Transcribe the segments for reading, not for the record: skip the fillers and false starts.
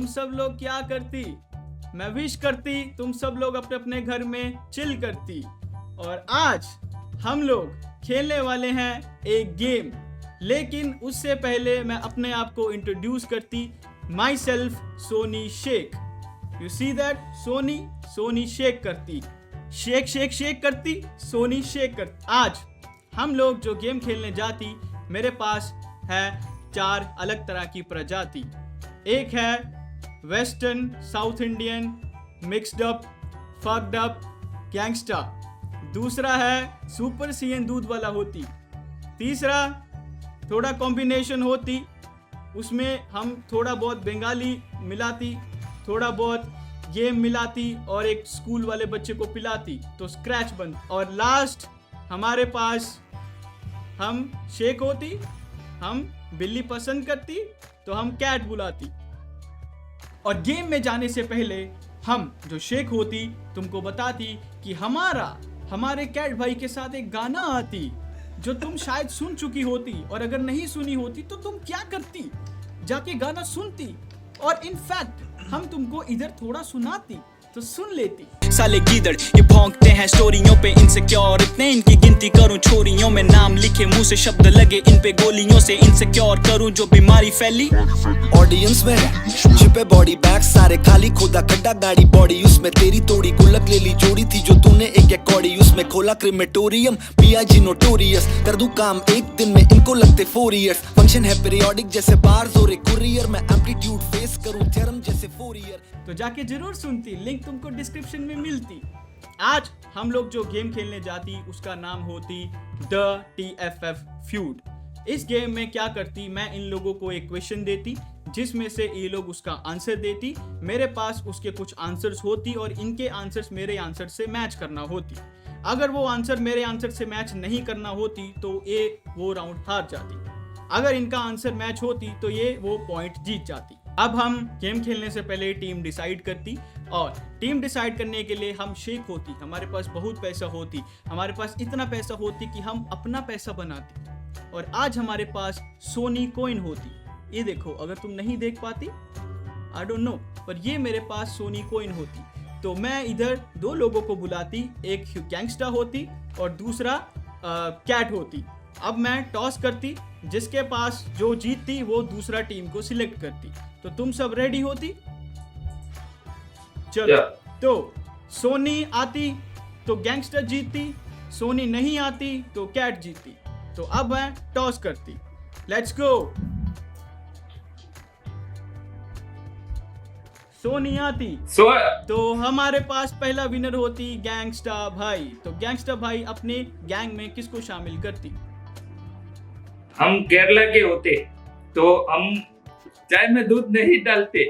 सब लोग क्या करती? मैं विश करती तुम सब लोग अपने अपने घर में चिल करती। और आज हम लोग खेलने वाले हैं एक गेम, लेकिन उससे पहले मैं अपने आप को इंट्रोड्यूस करती। Myself Soni Shaikh. You see that? Soni shake करती, शेक शेक शेक करती, सोनी शेक करती। आज हम लोग जो गेम खेलने जाती, मेरे पास है 4 अलग तरह की प्रजाति। एक है western, south Indian, mixed up, fucked up, gangsta. दूसरा है सुपर सीएन दूध वाला होती। तीसरा थोड़ा कॉम्बिनेशन होती, उसमें हम थोड़ा बहुत बंगाली मिलाती, थोड़ा बहुत गेम मिलाती और एक स्कूल वाले बच्चे को पिलाती, तो स्क्रैच बन। और लास्ट हमारे पास हम शेक होती, हम बिल्ली पसंद करती तो हम कैट बुलाती। और गेम में जाने से पहले हम जो शेक होती तुमको बताती कि हमारे कैट भाई के साथ एक गाना आती जो तुम शायद सुन चुकी होती, और अगर नहीं सुनी होती तो तुम क्या करती? जाके गाना सुनती, और इनफैक्ट हम तुमको इधर थोड़ा सुनाती तो सुन लेती। साले गीदड़ ये भौंकते हैं स्टोरियों पे इनसिक्योर, इतने इनकी गिनती करूं छोरियों में, नाम लिखे मुंह से शब्द लगे इन पे गोलियों से इनसिक्योर करूं जो बीमारी फैली ऑडियंस में। छिपे बॉडी बैग सारे खाली, खुदा खड्डा गाड़ी बॉडी उसमें तेरी तोड़ी, गुल्लक ले ली जोड़ी थी जो तूने एक कौड़ी, उसमें खोला क्रिमेटोरियम, पीआईजी नोटोरियस। कर दूं काम एक दिन में इनको लगते 4 इयर्स, फंक्शन है पीरियोडिक जैसे बार्स और एक कुरियर, मैं एम्पलीट्यूड फेस करूं थ्योरम जैसे 4 ईयर। तो जाके जरूर सुनती, लिंक तुमको डिस्क्रिप्शन में मिलती। आज हम लोग जो गेम खेलने जाती उसका नाम होती द TFF फ्यूड। इस गेम में क्या करती, मैं इन लोगों को एक क्वेश्चन देती जिसमें से ये लोग उसका आंसर देती, मेरे पास उसके कुछ आंसर्स होती और इनके आंसर्स मेरे आंसर से मैच करना होती। अगर वो आंसर मेरे आंसर से मैच नहीं करना होती तो ये वो राउंड हार जाती, अगर इनका आंसर मैच होती तो ये वो पॉइंट जीत जाती। अब हम गेम खेलने से पहले टीम डिसाइड करती, और टीम डिसाइड करने के लिए हम शेक होती, हमारे पास बहुत पैसा होती, हमारे पास इतना पैसा होती कि हम अपना पैसा बनाती। और आज हमारे पास सोनी कॉइन होती, ये देखो, अगर तुम नहीं देख पाती आई डोंट नो, पर ये मेरे पास सोनी कॉइन होती। तो मैं इधर 2 लोगों को बुलाती, एक गैंगस्टा होती और दूसरा कैट होती। अब मैं टॉस करती, जिसके पास जो जीतती वो दूसरा टीम को सिलेक्ट करती। तो तुम सब रेडी होती? चलो तो सोनी आती तो गैंगस्टर जीतती, सोनी नहीं आती तो कैट जीतती। तो अब मैं टॉस करती, लेट्स गो। सोनी आती तो हमारे पास पहला विनर होती गैंगस्टा भाई। तो गैंगस्टा भाई अपने गैंग में किसको शामिल करती? हम केरला के होते तो हम चाय में दूध नहीं डालते,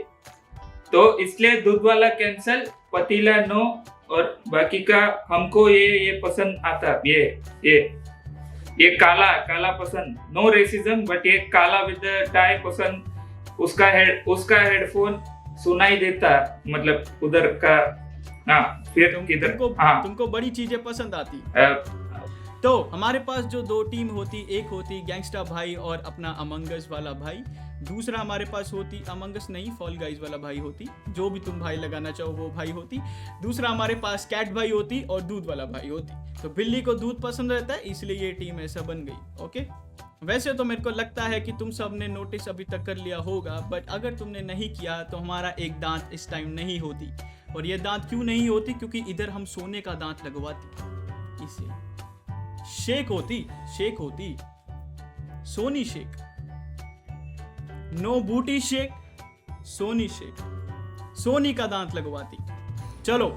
तो इसलिए दूध वाला कैंसल, पतीला नो, और बाकी का हमको ये पसंद आता, ये काला पसंद, नो रेसिज्म, बट ये काला विद टाई पसंद। उसका हेडफोन सुनाई देता, मतलब उधर का। हाँ, फिर किधर तुमको बड़ी चीजें पसंद आती। तो हमारे पास जो 2 टीम होती, एक होती गैंगस्टा भाई और अपना अमंगस वाला भाई, दूसरा हमारे पास होती अमंगस नहीं, फॉल गाइज वाला भाई होती, जो भी तुम भाई लगाना चाहो वो भाई होती। दूसरा हमारे पास कैट भाई होती और दूध वाला भाई होती। तो बिल्ली को दूध पसंद रहता है, इसलिए ये टीम ऐसा बन गई। ओके, वैसे तो मेरे को लगता है कि तुम सब ने नोटिस अभी तक कर लिया होगा, बट अगर तुमने नहीं किया तो हमारा एक दांत इस टाइम नहीं होती। और ये दांत क्यों नहीं होती? क्योंकि इधर हम सोने का दांत लगवाती, इसे शेक होती सोनी शेक, नो बूटी शेक, सोनी शेक, सोनी का दांत लगवाती। चलो,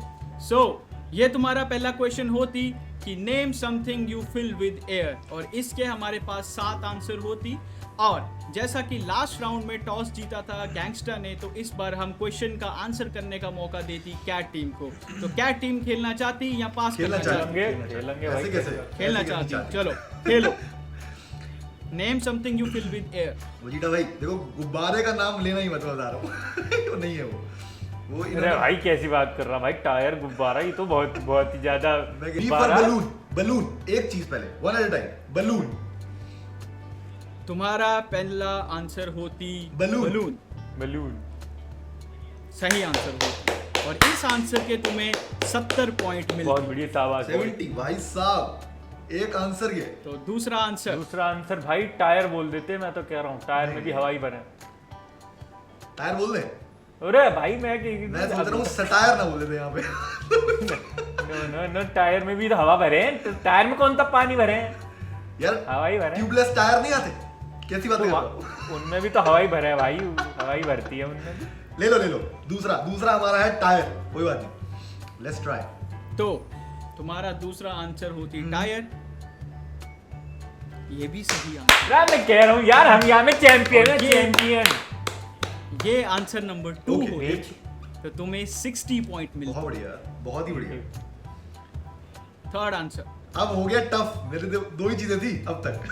ये तुम्हारा पहला क्वेश्चन होती कि name something you fill with air, और इसके हमारे पास 7 आंसर होती। और जैसा कि लास्ट राउंड में टॉस जीता था गैंगस्टर ने, तो इस बार हम क्वेश्चन का आंसर करने का मौका देती कैट टीम को। तो कैट टीम खेलना चाहती या पास करना चाहती? खेलना चाहती, चलो खेलो। Name something you fill with air. Vegeta भाई देखो, गुब्बारे का नाम लेना ही मत बता रहा हूँ तो नहीं है वो अरे भाई कैसी बात कर रहा भाई, टायर गुब्बारा, ये तो बहुत ही ज्यादा। बलून, एक चीज पहले, one at a time, balloon. तुम्हारा पहला आंसर होती बलून। सही आंसर होती और इस आंसर के तुम्हें 70 पॉइंट बहुत मिलते। बढ़िया शाबाश। 70 भाई साहब, एक आंसर के। तो दूसरा आंसर दूसरा आंसर भाई टायर बोल देते, मैं तो कह रहा हूँ टायर में भी हवाई भरे। टायर बोल दे। अरे भाई मैं मैं सोच रहा हूँ सटायर ना बोल देते यहाँ पे। नो नो नो, टायर में भी तो हवा भरे हैं, तो टायर में कौन सा पानी भरे हैं? यार हवाई भरे हैं। ट्यूबलेस टायर नहीं आते? कैसी बात तो कर रहे वहाँ- हो? उनमें भी तो हवाई भरे है भाई, हवाई भरती है उनमें भी। ले लो। दूसरा हमारा है टायर। कोई बात नहीं, लेट्स ट्राई। तो तुम्हारा दूसरा आंसर होती टायर। ये भी सही आंसर। यार मैं कह रहा हूँ यार, हम यहाँ में चैंपियन है, ये- चैंपियन। ये आंसर नंबर 2 Okay, होती तो तुम्हें 60 पॉइंट मिलते। बहुत बढ़िया, बहुत ही बढ़िया। Third answer. अब हो गया टफ। मेरे दो ही चीजें थी अब तक।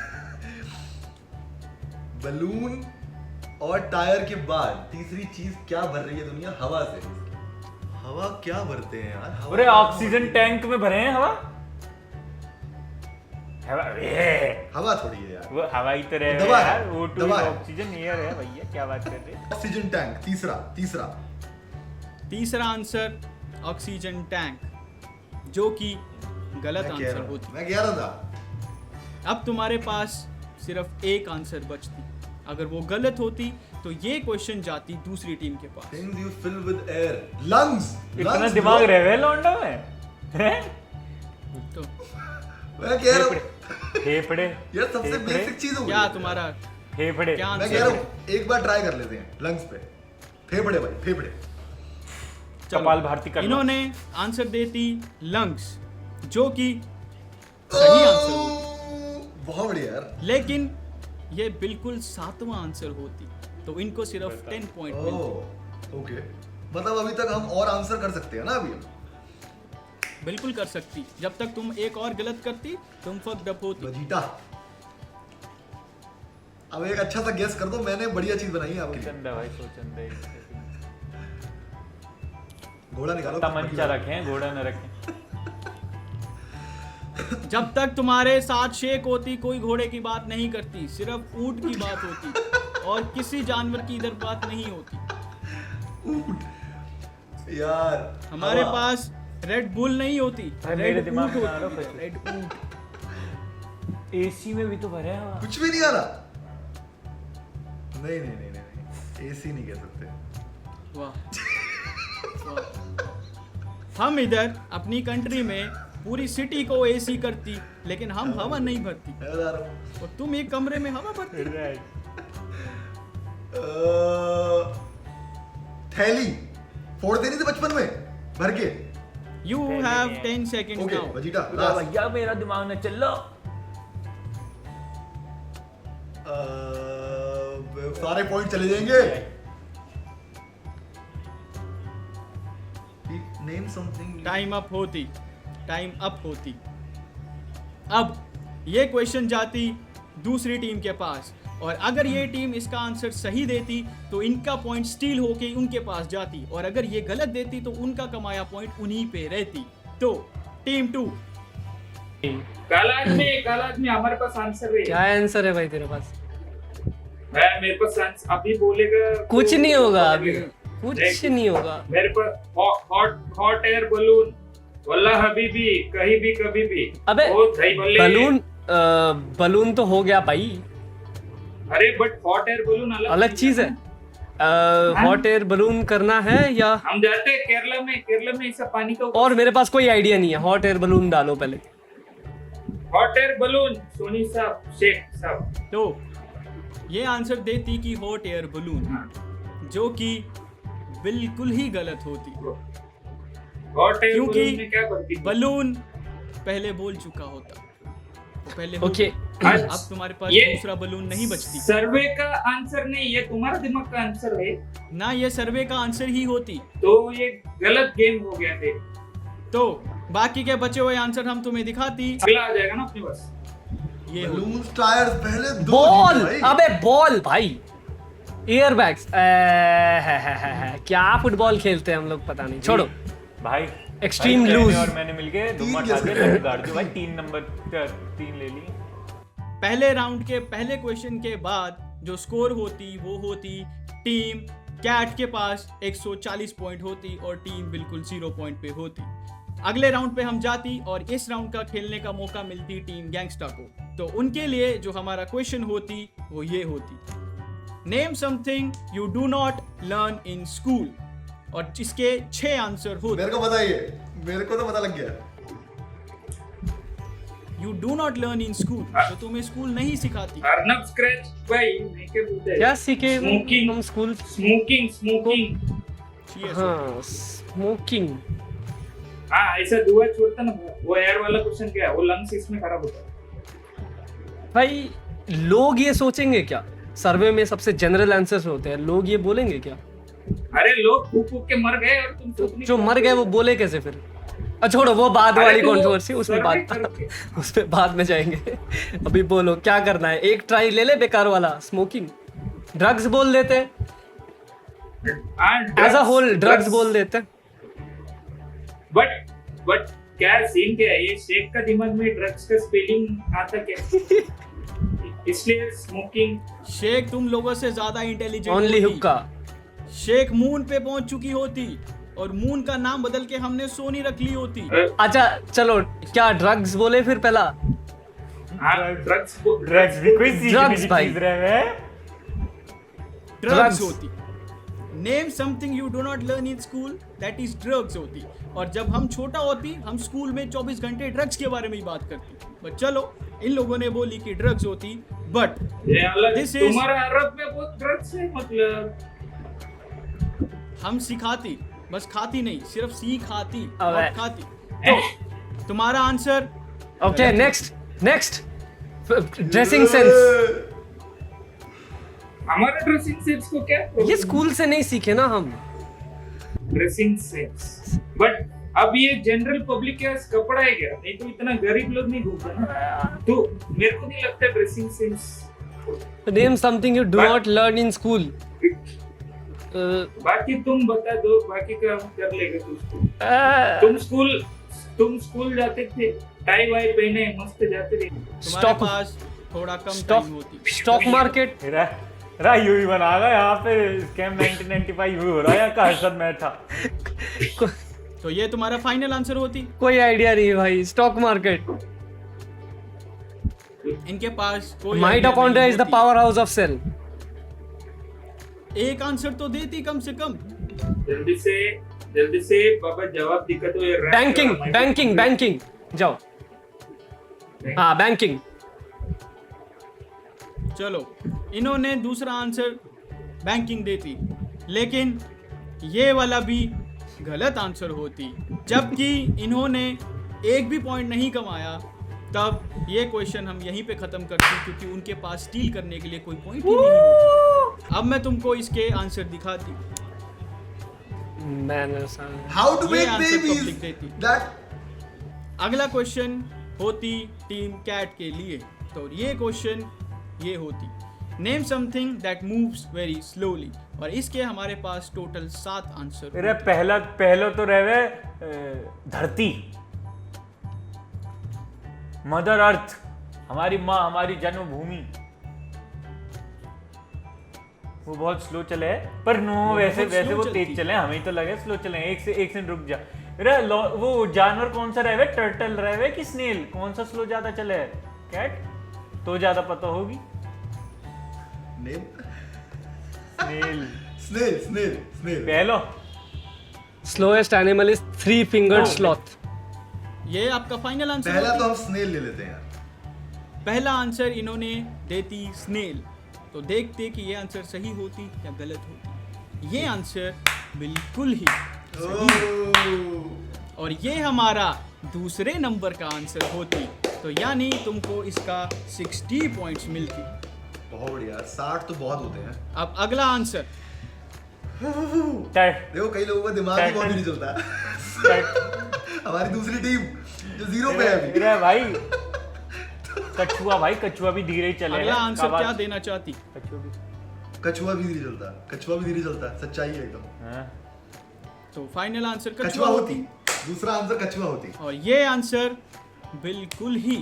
बलून और टायर के बाद तीसरी चीज क्या भर रही है दुनिया? हवा से। हवा क्या भरते हैं यार? हवा अरे क्या ऑक्सीजन भरते हैं? टैंक में भरे हैं हवा। हवा थोड़ी है यार। वो हवा ही तो रहे दवा है, यार, O2 दवा है। ऑक्सीजन एयर है भैया, क्या बात कर रहे हैं? Oxygen tank. तीसरा आंसर ऑक्सीजन टैंक, जो कि गलत मैं कह आंसर रहा हूं, होती। मैं कह रहा था। अब तुम्हारे पास सिर्फ एक आंसर बचती। अगर वो गलत होती तो ये क्वेश्चन जाती दूसरी टीम के पास। Things you fill with air. Lungs. इतना दिमाग रहे हुए लौंडा में हैं? तो मैं कह रहा हूँ फेफड़े यार, सबसे फेफड़े? बेसिक चीज हो गई। क्या तुम्हारा फेफड़े। क्या मैं आंसर कह रहा है? हूँ एक बार ट्राई कर लेते हैं लंग्स पे। फेफड़े भाई, फेफड़े। चलो, कपाल भारती कर लो। इन्होंने आंसर देती लंग्स, जो कि सही आंसर होती। बहुत बढ़िया यार। लेकिन ये बिल्कुल 7वां आंसर होती तो इनको सिर्फ 10 पॉइंट मिलते। ओह, ओके। मतलब अभी तक हम और आंसर कर सकते हैं ना अभी हम? बिल्कुल कर सकती। जब तक तुम एक और गलत करती तुम फक्ड अप होती। बजीटा। अब एक अच्छा सा गेस कर दो, मैंने बढ़िया चीज बनाई है आपके लिए। सोचंदा भाई, सोचंदा घोड़ा निकालो। तमंचा रखें, घोड़ा न रखें। जब तक तुम्हारे साथ शेक होती कोई घोड़े की बात नहीं करती, सिर्फ ऊंट की बात होती और किसी जानवर की इधर बात नहीं होती। यार हमारे हवा। पास रेड बुल नहीं होती, भाई, मेरे रेड दिमाग ऊंट में आ रहा होती है है, रेड ऊंट। एसी में भी तो भरे हैं हवा। कुछ भी नहीं आ रहा। नहीं, एसी नहीं कह सकते। वाह वाह। हम इधर अपनी कंट्री में पूरी सिटी को एसी करती, लेकिन हम हवा नहीं भरती यार, और तुम एक कमरे में हवा भरती। थैली फोड़ते नहीं थे बचपन में भर के। You have 10 second okay now. बजीटा अरे लास्ट। भैया मेरा दिमाग न चलो। सारे पॉइंट चले जाएंगे। Name something. टाइम अप होती, टाइम अप होती। अब ये क्वेश्चन जाती दूसरी टीम के पास और अगर ये टीम इसका आंसर सही देती तो इनका पॉइंट स्टील होके उनके पास जाती और अगर ये गलत देती तो उनका कमाया पॉइंट उन्हीं पे रहती। तो टीम 2। काला आदमी हमारे पास आंसर है। क्या आंसर है भाई तेरे पास? भाई मेरे पास आंसर अभी बोलेगा तो कुछ नहीं होगा अभी, बोलेगा। कुछ देख, नहीं होगा। मेरे पास हॉट एयर बलून वल्ला हबीबी कहीं भी कभी भी। अबे ओ सही बोले। बलून तो हो गया भाई, अरे बट हॉट एयर बलून अलग चीज है। हॉट एयर बलून करना है या हम जाते हैं केरला में ऐसा पानी का और मेरे पास कोई आइडिया नहीं है। हॉट एयर बलून डालो पहले। हॉट एयर बलून सोनी साहब शेख साहब। तो ये आंसर देती कि हॉट एयर बलून, जो कि बिल्कुल ही गलत होती हॉट एयर क्योंकि बलून में क्या करती थी? बलून पहले बोल चुका होता तो पहले हो ओके गया। अब तुम्हारे पास ये दूसरा बलून नहीं बचती सर्वे का आंसर नहीं, ये तुम्हारा दिमाग का आंसर है ना, ये सर्वे का आंसर ही होती। तो ये गलत गेम हो गया थे। तो बाकी के बचे हुए आंसर हम तुम्हें दिखाती। अगला आ जाएगा ना अपने पास। ये हो। बलून टायर्स पहले दो बॉल। जीते भाई। अबे बॉल भाई, एयर बैग्स। क्या फुटबॉल खेलते हैं हम लोग, पता नहीं, छोड़ो। भाई Extreme भाई, lose। और मैंने मिलके धुआं तीन उठा के guess गाड़ दिया भाई। 3 नंबर 3 ले ली। पहले राउंड के पहले क्वेश्चन के बाद जो स्कोर होती वो होती टीम कैट के पास 140 पॉइंट होती और टीम बिल्कुल 0 पॉइंट पे होती। अगले राउंड पे हम जाती और इस राउंड का खेलने का मौका मिलती टीम गैंगस्टा को। तो उनके लिए जो हमारा क्वेश्चन होती वो ये होती, name something you do not learn in school, और इसके 6 आंसर होते। मेरे को बताइए, मेरे को तो पता लग गया। You do not learn in school, तो तुम्हें स्कूल नहीं सिखाती। अर्नब स्क्रैच भाई नहीं के बोलते क्या सीखे Smoking. हम स्कूल? स्मोकिंग Yes, हाँ, स्मोकिंग। हाँ ऐसा धुआं छोड़ता ना वो एयर वाला क्वेश्चन क्या है, वो लंग्स इसमें खराब होता है। भाई लोग ये सोचेंगे क्या? सर्वे में सबसे जनरल आंसर्स होते हैं, लोग ये बोलेंगे क्या? अरे लोग फूक फूक के मर गए और तुम सोचने जो मर गए वो बोले कैसे फिर? छोड़ो वो बाद अरे वाली तो कंट्रोवर्सी, उसमें survey बात करके। उसमें बाद में जाएंगे। अभी बोलो क्या करना है? एक ट्राई ले ले बेकार वाला, स्मोकिंग। ड्रग्स बोल देते हैं, एज अ होल ड्रग्स बोल देते हैं। बट क्या सीन क्या है, ये शेख का दिमाग में ड्रग्स का स्पेलिंग आता क्या? इसलिए स्मोकिंग। शेख तुम लोगों से ज्यादा इंटेलिजेंट ओनली हुक्का। शेख मून पे पहुंच चुकी होती और मून का नाम बदल के हमने सोनी रख ली होती। अच्छा चलो, क्या ड्रग्स बोले फिर पहला? हाँ ड्रग्स ड्रग्स भी कोई सीखने Drugs की भाई। चीज रहे हैं। Drugs Drugs. होती। Name something you do not learn in school, that is drugs होती। और जब हम छोटा होती हम स्कूल में 24 घंटे ड्रग्स के बारे में ही बात करती। बट चलो, इन लोगों ने बोली कि ड्रग्स होती, बट ये अलग This is- तुम्हारा अरब में बहुत ड्रग्स है मतलब। हम सिखाती, बस खाती नहीं, सिर्फ सिखाती अबे। और खाती। तो तुम्हारा answer okay, next dressing sense. हमारा ड्रेसिंग सेंस को क्या ये स्कूल से नहीं सीखे ना हम। ड्रेसिंग सेंस, बट अब ये जनरल पब्लिक के पास कपड़ा है क्या? नहीं तो इतना गरीब लोग नहीं घूमता ना। तो मेरे को नहीं लगता dressing sense. Name something you do not learn in school. बाकी तुम बता दो, बाकी का हम कर लेंगे। तुम स्कूल जाते थे, टाई वाई पहने मस्त जाते थे। तुम्हारे Stock- पास थोड़ा कम स्टॉक टाइम होती। Stock market. रा यूं ही बनागा यहाँ पे स्कैम 1995 यूं हो रहा है यहाँ का हर्षद मेहता। तो ये तुम्हारा फाइनल आंसर होती। कोई आइडिया नहीं भाई, स्टॉक मार्केट। इनके पास कोई mitochondria is the power house of cell. एक आंसर तो देती कम से कम। जल्दी से बाबा जवाब दिखा तो ये बैंकिंग जाओ। हाँ बैंकिंग। चलो, इन्होंने दूसरा आंसर बैंकिंग देती, लेकिन ये वाला भी गलत आंसर होती। जबकि इन्होंने एक भी पॉइंट नहीं कमाया, तब ये क्वेश्चन हम यहीं पे खत्म करते, क्योंकि उनके पास स्टील करने के लिए कोई पॉइंट ही नहीं होता। अब मैं तुमको इसके आंसर दिखाती। मैंने हाउ टू ये मेक आंसर बेबीज पब्लिक देती। दैट अगला क्वेश्चन होती टीम कैट के लिए। तो ये क्वेश्चन ये होती, name something that moves very slowly, और इसके हमारे पास टोटल 7 आंसर। मेरा पहला तो रहे धरती, मदर अर्थ, हमारी माँ, हमारी जन्मभूमि। वो बहुत स्लो चले है, पर नो वो वैसे बहुत वैसे slow वो चलती तेज चले, हमें तो लगे स्लो चले। एक से रुक जा। अरे वो जानवर कौन सा रहे, टर्टल रहे कि स्नेल? कौन सा स्लो ज्यादा चले है? कैट तो ज्यादा पता होगी। नेम स्नेल स्नेल पहलो। Slowest animal is 3 fingered sloth. ये आपका फाइनल आंसर पहला तो होती? हम स्नेल ले लेते हैं यार। पहला आंसर इन्होंने देती स्नेल। तो देखते कि ये आंसर सही होती या गलत होती। ये आंसर बिल्कुल ही ओह, और ये हमारा दूसरे नंबर का आंसर होती। तो यानी तुमको इसका 60 पॉइंट्स मिलती। बहुत बढ़िया। 60 तो बहुत होते हैं। अब अगला आंसर। देखो कई लोगों का दिमाग ही बहुत नहीं चलता है। हमारी दूसरी टीम जो 0 पे है अभी। मेरा भाई कछुआ भी धीरे ही चले। अगला आंसर क्या देना चाहती? कछुआ भी धीरे चलता है। सच्चाई है एकदम। हाँ। तो फाइनल आंसर कछुआ होती। दूसरा आंसर कछुआ होती। और ये आंसर बिल्कुल ही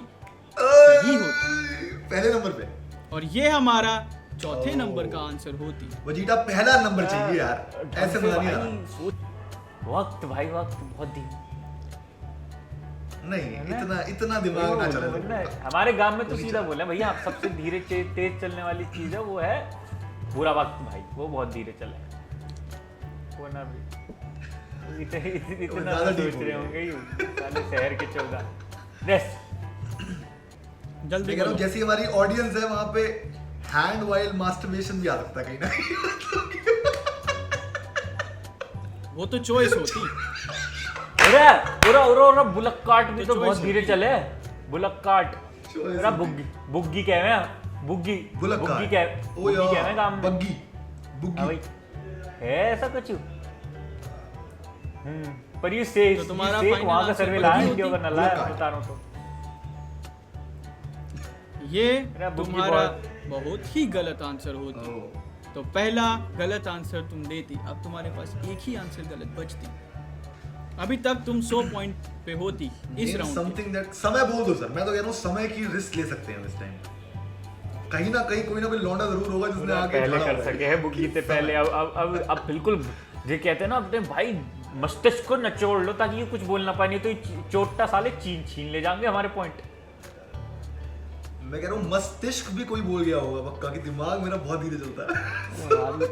सही होती। पहले नंबर पे। और ये हमारा चौथे नंबर का आंसर होती। वजीटा पहला नंबर चाहिए यार, ऐसे मजा नहीं आता। वक्त भाई, वक्त बहुत धीमा। नहीं, इतना दिमाग ना चले। हमारे गांव में तो सीधा बोला भैया, आप सबसे धीरे तेज चलने वाली चीज है वो है बुरा वक्त भाई, वो बहुत धीरे चला है। वो ना भी इतना ज्यादा सोच deep हो रहे गया। होंगे ये साले शहर के 14। यस, जल्दी मैं कह रहा हूँ बोलो। जैसी हमारी ऑडियंस है वहां पे हैंड वाइल मास्टरबेशन भी आ सकता है कहीं ना कहीं। वो तो चॉइस होती। अरे पूरा बुलक कार्ट भी तो तो बहुत choice धीरे होती। चले। बुलक कार्ट, Choice अरे होती। बुग्गी कह रहे हैं, बुग्गी बुलक बुग्गी कार। कह ओ बुग्गी कह रहे यार, हैं गांव में। बग्गी, हाँ बुग्गी। भाई, है ऐसा कुछ। पर ये से तो तुम्हारा वहां final का answer सर्वे बुग्गी लाया होती? वीडियो का नला है, बुलक कार्ट। बता रहा हूं तो। ये मेरा बुग्गी तुम्हारा बहुत ही गलत आंसर होती। ओ, तो पहला गलत आंसर तुम देती, अब तुम्हारे पास एक ही आंसर गलत बचती। अभी तक तुम 100 पॉइंट पे होती इस name राउंड में। something that समय बोल दो सर, मैं तो कह रहा हूँ समय की रिस्क ले सकते हैं इस टाइम। कहीं ना कहीं कोई ना कोई लौंडा जरूर होगा जिसने आगे पहले खड़ा कर होगा। सके है बुग्गी से पहले। अब बिल्कुल ये कहते हैं ना अपने भाई मस्तिष्क को नचोड़ लो ताकि ये कुछ बोल ना पाए, नहीं तो ये चोटा साले छीन ले जाएंगे हमारे पॉइंट। मैं कह रहा हूँ मस्तिष्क भी कोई बोल गया होगा पक्का, कि दिमाग मेरा बहुत धीरे चलता है।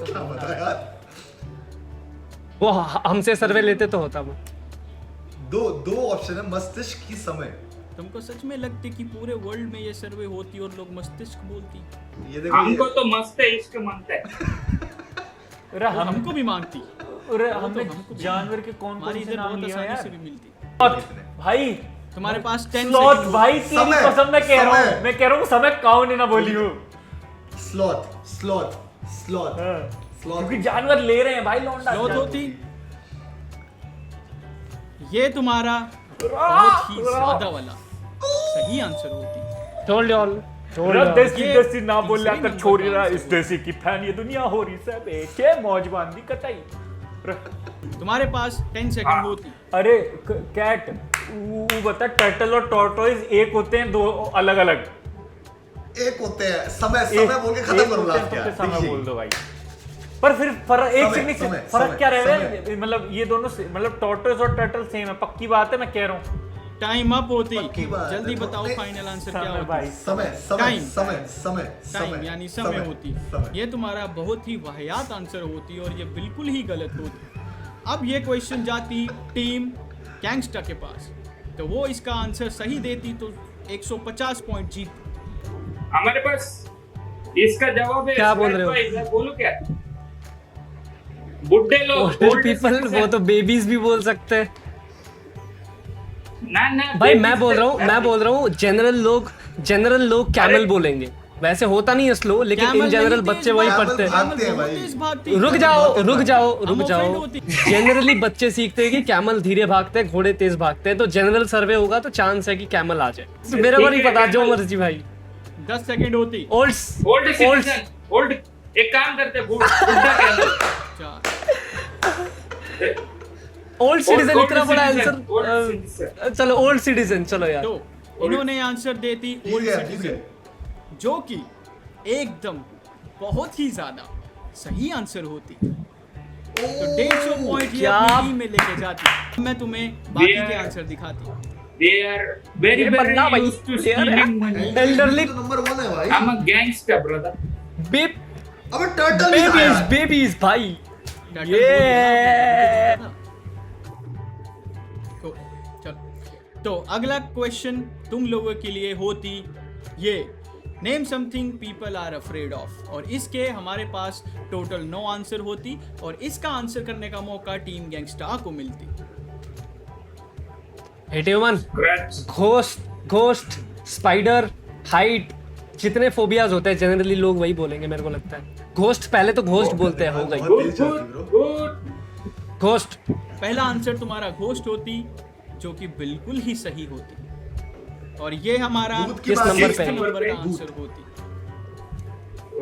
क्या पता यार। वो हमसे सर्वे लेते तो होता वो। दो ऑप्शन है, मस्तिष्क की समय। तुमको सच में लगती कि पूरे वर्ल्ड में ये सर्वे होती और लोग मस्तिष्क बोलती? ये देखो हमको तो मस्त है, इश्क मानता है। अरे वो हमको भी मांगती। अरे वो तो हमने हमको भी जानवर के कौन हमारी कौन से इधर नाम बहुत लिए आसानी यार। से भी मिलती। भाई तुम्हारे पास 10 स्लॉथ सेकंड। भाई, तेरी समय, कसम मैं कह रहा हूँ, समय। मैं कह रहा हूँ समय काउन ने ना बोली हूँ। Sloth, sloth, sloth, sloth. क्योंकि जानवर ले रहे हैं भाई लौंडा। स्लॉथ होती। ये तुम्हारा बहुत ही ज्यादा वाला सही आंसर होती। टोल्ड ऑल, देसी ये देसी ना बोल तीसरे कर नंबर छोड़ी का रहा, आंसर इस देसी की फैन ये दुनिया हो रही सब के मौज बांधी कटाई। तुम्हारे पास 10 सेकंड होती। अरे कैट वो बता, टर्टल और टॉर्टोइज एक होते हैं, दो अलग अलग? एक होते हैं, समय बोल के खत्म करो लास्ट यार। समय देखिए। बोल दो भाई। पर फिर फर्क एक समय, से समय, फर्क समय, क्या रहेगा? समय। मतलब ये दोनों मतलब टॉर्टोइज और टर्टल सेम है, पक्की बात है, मैं कह रहा हूँ। टाइम अप होती। पक्की बात है। जल्दी तो बताओ नहीं, फाइनल आंसर क्या समय होता। भाई, समय, समय, Time. समय, समय, टाइम यानी समय होती। समय। ये तुम्हारा बहुत ही वाहियात आंसर होती और ये बिल्कुल ही गलत होती। अब ये क्वेश्चन जाती टीम गैंगस्टर के पास, तो वो इसका आंसर सही देती तो 150 पॉइंट जीत। हमारे पास इसका जवाब है। क्या बोल रहे हो? भाई, मैं बोलूं क्या? बुड्ढे लोग, ओल्डर old पीपल, citizen। वो तो बेबीज भी बोल सकते हैं ना भाई। babies मैं बोल रहा हूँ जनरल लोग कैमल अरे- बोलेंगे। वैसे होता नहीं है स्लो, लेकिन Camel इन जनरल नहीं, बच्चे तेज वही भागते पढ़ते हैं। भागते हैं बहुत भाई। तेज भागती। रुक हम offend जाओ। होती। जनरली बच्चे सीखते हैं कि कैमल धीरे भागते हैं, घोड़े तेज भागते हैं। तो जनरल सर्वे होगा तो चांस है कि कैमल आ जाए। मेरे को नहीं ठीक है, पता, जो camel- मर्जी भाई। 10 सेकंड होती। Old old citizen, old. एक काम करते हैं, बुड्ढा कैमल। 4 ओल्ड सिटीजन old इतना बड़ा citizen, old आंसर। चलो ओल्ड सिटीजन, चलो यार। तो इन्होंने आंसर देती ठीक ओल्ड है, ठीक सिटीजन, है। जो कि एकदम बहुत ही ज्यादा सही आंसर होती। तो 150 पॉइंट ये क्या? अपनी टीम में लेके जाती। मैं तुम्हें बाकी के Yeah. आंसर दिखाती हूँ। They are very ये very बंदा भाई, used to they are- stealing money. Elderly- तो नंबर 1 है भाई। I'm a gangster, brother. अबे टर्टल भी था यार। बेबीज भाई। टर्टल ये बोल दिया। तो चलो, तो अगला क्वेश्चन तुम लोगों के लिए होती ये, name something people are afraid of. और इसके हमारे पास टोटल 9 आंसर होती और इसका आंसर करने का मौका टीम गैंगस्टर को मिलती। Human, Rats. Ghost, spider, height, जितने फोबियाज होते हैं जनरली लोग वही बोलेंगे मेरे को लगता है। घोस्ट, पहले तो घोस्ट बोलते हैं, हो गई बहुत Good, तेज चलती good, ब्रो। good. घोस्ट। पहला आंसर तुम्हारा घोस्ट होती, जो कि बिल्कुल ही सही होती। और ये हमारा भूत की किस बात नंबर है। पे है? नंबर का भूत। आंसर होती।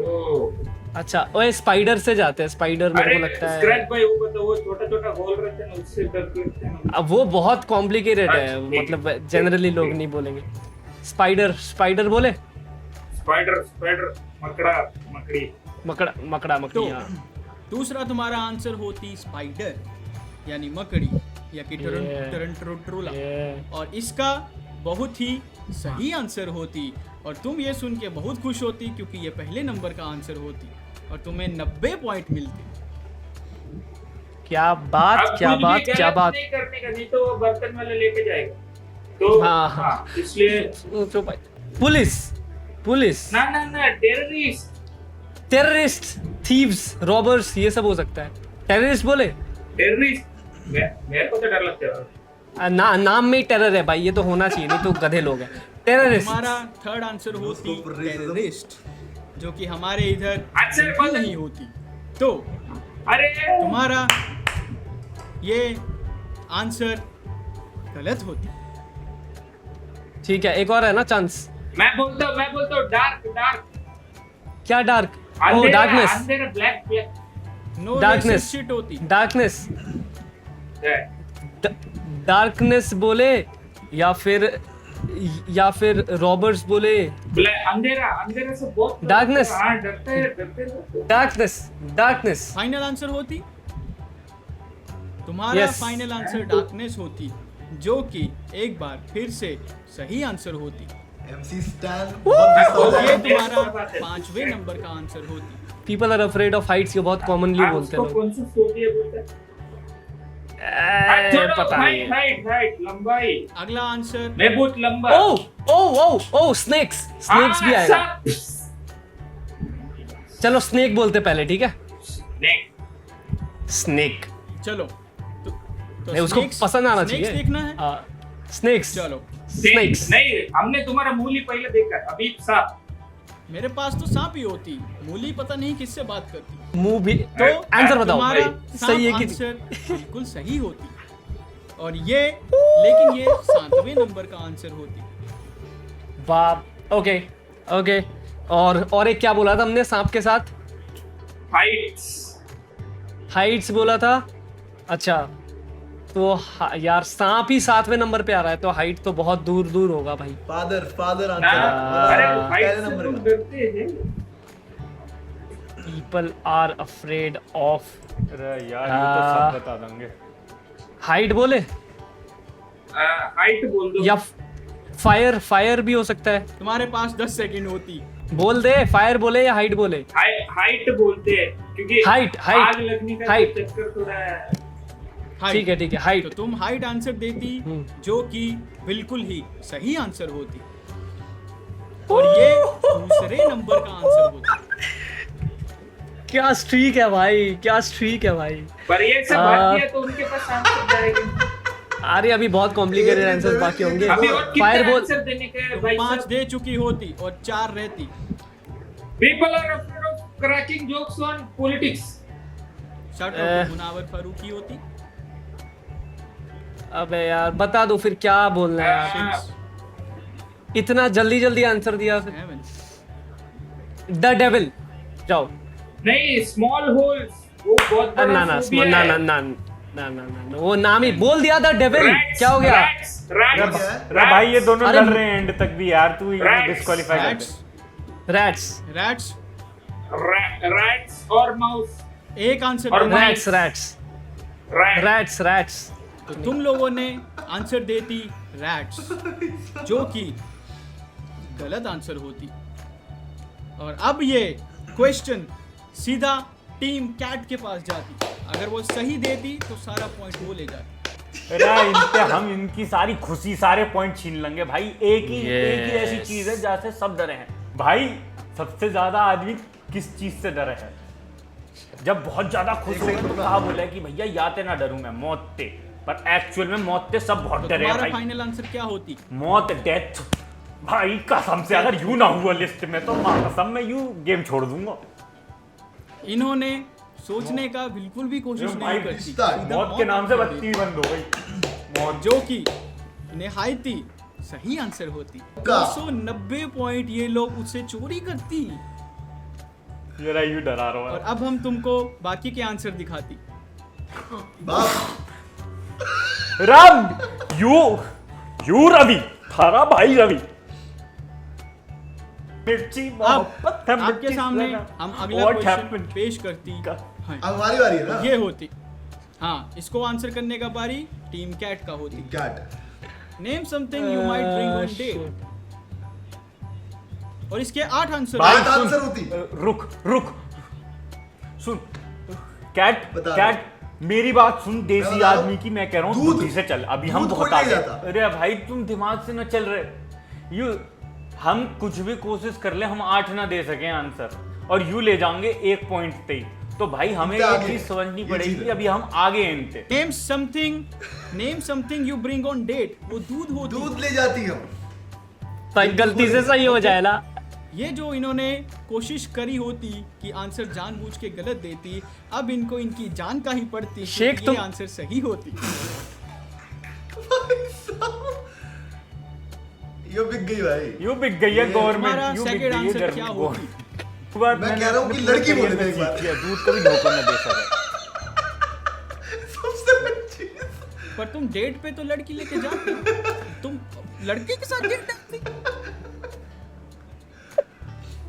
Oh. अच्छा, ओए स्पाइडर से जाते हैं। स्पाइडर मेरे अरे को लगता है स्क्रैच भाई, वो बताओ, वो छोटा छोटा होल रहते हैं ना, उससे डर लगते हैं। अब वो बहुत कॉम्प्लिकेटेड है, अच्छा, मतलब जनरली लोग नहीं बोलेंगे। स्पाइडर बोले। स्पाइडर स्पाइडर मकड़ा मकड़ी मकड़ा मकड़ा तो मकड़ी हाँ। दूसरा तुम्हारा आंसर होती स्पाइडर यानी मकड़ी या कि Yeah. टरंटरोला Yeah. और इसका बहुत ही सही आंसर होती और तुम ये सुन के बहुत खुश होती क्योंकि ये पहले नंबर का आंसर होती और तुम्हें 90 पॉइंट मिलते। क्या बात अब क्या कुछ भी बात गलत क्या बात। नहीं करने का, नहीं तो वो बर्तन वाले लेके जाएगा। तो हाँ, हाँ इसलिए तो भाई पुलिस पुलिस ना ना ना टेररिस्ट टेररिस्ट थीव्स रॉबर्स ये सब हो सकता है। टेररिस्ट बोले टेररिस्ट मेरे को तो डर लगता है। नाम में ही टेरर है भाई, ये तो होना चाहिए नहीं तो गधे लोग हैं। टेररिस्ट तुम्हारा थर्ड आंसर होती उसको racism- टेररिस्ट जो कि हमारे इधर आंसर बिल्कुल बोलो। नहीं होती। तो अरे तुम्हारा ये आंसर गलत होती। ठीक है, एक और है ना चांस। मैं बोलता हूँ डार्क डार्क क्या डार्क? ओ डार्कनेस अंधेरा black black no Darkness. Shit होती। डार्कनेस डार्कनेस बोले या फिर रॉबर्ट्स बोले। ब्लैक अंधेरा अंधेरा से बहुत Darkness. हाँ डरते हैं। डार्कनेस फाइनल आंसर होती तुम्हारा Yes. फाइनल आंसर डार्कनेस होती जो कि एक बार फिर से सही आंसर होती MC Stan बहुत और गुस्सा ये है। तुम्हारा 5वें नंबर का आंसर होती। People are afraid of heights, ये बहुत कॉमनली आप बोलते उसको हैं कौन सा फोबिया बोलते हैं? लोग। पता नहीं। हाइट लंबाई। अगला आंसर मैं बहुत लंबा। ओ स्नेक्स भी आएगा। चलो स्नेक बोलते पहले, ठीक है? स्नेक चलो तो नहीं, उसको snakes- पसंद आना snakes चाहिए। देखना है। स्नेक्स चलो स्नेक्स नहीं हमने तुम्हारा मूली पहले देखा, अभी सांप। मेरे पास तो सांप ही होती, मूली पता नहीं किससे बात करती। मुंह भी। तो आंसर बताओ तुम्हारा सही है सांप कि आंसर बिल्कुल सही होती और ये लेकिन ये 7वें नंबर का आंसर होती। बाप। ओके ओके और एक क्या बोला था हमने सांप के साथ? हाइट्स बोला था। अच्छा तो यार सांप ही 7वें नंबर पे आ रहा है तो हाइट तो बहुत दूर दूर होगा भाई। फादर ना, आंसर अरे पहले हाइट से नंबर तुम का। डरते हैं। People are afraid of. अरे यार ये तो सब बता देंगे। हाइट बोले हाइट बोल दो। या फायर भी हो सकता है। तुम्हारे पास 10 सेकंड होती। बोल दे, फायर बोले या हाइट बोले? हाइट बोलते हैं क्योंकि हाइट आग लगने का हाइट। चक्कर थोड़ा है। ठीक है तो हाइट। तुम हाइट आंसर देती जो कि बिल्कुल ही सही आंसर होती और ये दूसरे नंबर का आंसर होता। क्या स्ट्रीक है भाई, क्या स्ट्रीक है भाई। पर ये सब भाग दिया तो उनके पास आंसर जाएगा। अरे अभी बहुत कॉम्प्लिकेटेड आंसर बाकी होंगे। अभी और फायर कितने बोल। आंसर देने के हैं तुम भाई 5 साहब? दे चुकी होती और 4 रहती। People are afraid of cracking jokes on politics. Shut up Munawar Faruqui होती। अबे यार बता दो फिर क्या बोलना है यार। हाँ, इतना जल्दी आंसर दिया फिर। 7 द डेविल जाओ। नहीं स्मॉल होल्स वो बहुत बड़ा ना phobia है। ना वो नाम ही बोल दिया था डेविल। Rats, क्या हो गया? rats, अरे भाई ये दोनों अरे लड़ रहे हैं एंड तक भी यार, तू Rats, डिस्क्वालीफाई कर रैट्स दे। रैट्स rats और माउस एक आंसर और देना। रैट्स तो तुम लोगों ने आंसर देती रैट्स जो कि गलत आंसर होती और अब ये क्वेश्चन सीधा टीम कैट के पास जाती। अगर वो सही देती तो सारा पॉइंट वो ले जाती। अरे इनसे हम इनकी सारी खुशी सारे पॉइंट छीन लेंगे भाई। एक ही ऐसी चीज है जहाँ से सब डरे हैं भाई। सबसे ज्यादा आदमी किस चीज से डरे हैं? जब बहुत ज्यादा खुश हो तो कहा बोला कि भैया याते ना डरूं मैं मौत से, पर एक्चुअल में मौत से सब बहुत तो डरे हैं तुम्हारा भाई। फाइनल आंसर क्या होती? मौत डेथ भाई कसम से अगर यूं ना हुआ लिस्ट में तो मां कसम मैं यूं गेम छोड़ दूंगा। इन्होंने सोचने का बिल्कुल भी कोशिश नहीं करती। सीधा मौत के नाम से आंसर बत्ती बंद हो गई। मौत जो कि निहायती सही आंसर होती। 290 पॉइंट ये लोग उससे चोरी करती ये रहा यूं डरा रहा और है। अब हम तुमको बाकी के आंसर दिखाती। राम यू रवि थारा भाई रवि। मिर्ची अब मोहब्बत है, आपके मिर्ची सामने सना। हम अगला What क्वेश्चन happened? पेश करती हैं। अब हमारी बारी है ना? ये होती, हाँ, इसको आंसर करने का बारी टीम कैट का होती। Cat. Name something you might bring on date, और इसके 8 आंसर बात आंसर होती। रुक सुन कैट बता कैट मेरी बात सुन, मैं देसी बता रहा हूं, आदमी की मैं कह रहा हूँ दूध- बुद्धि से चल। अभी हम दूध बहुत कोई नहीं आगे। जाता। अरे भाई तुम दिमाग से न चल रहे। यू हम कुछ भी कोशिश कर ले, हम 8 ना दे सके आंसर, और यू ले जाएंगे 1 पॉइंट पे ही। तो भाई हमें इतना ये आगे चीज है। समझनी ये पड़ेगी चीज कि है। अभी हम आगे हैं इनसे। Name something you bring on date, वो दूध होती। दूध ले जाती हम। भाई गलती से सही हो जाए ना। ये जो इन्होंने कोशिश करी होती कि आंसर जानबूझ के गलत देती, अब इनको इनकी जान का ही पड़ती शेख कि ये तुम- आंसर सही होती। ये बिक गई भाई। यू बिक गई है ये तुम्हारा गवर्नमेंट, यू बिक सेकंड गई है आंसर क्या गवर्नमेंट। होती? मैं कह रहा हूं कि लड़की बोले थे एक बार। दूध कभी धोखा न दे सके। सबसे अच्छी चीज। पर तुम डेट पे तो लड़की लेके जाते, तुम लड़की के साथ डेट करती?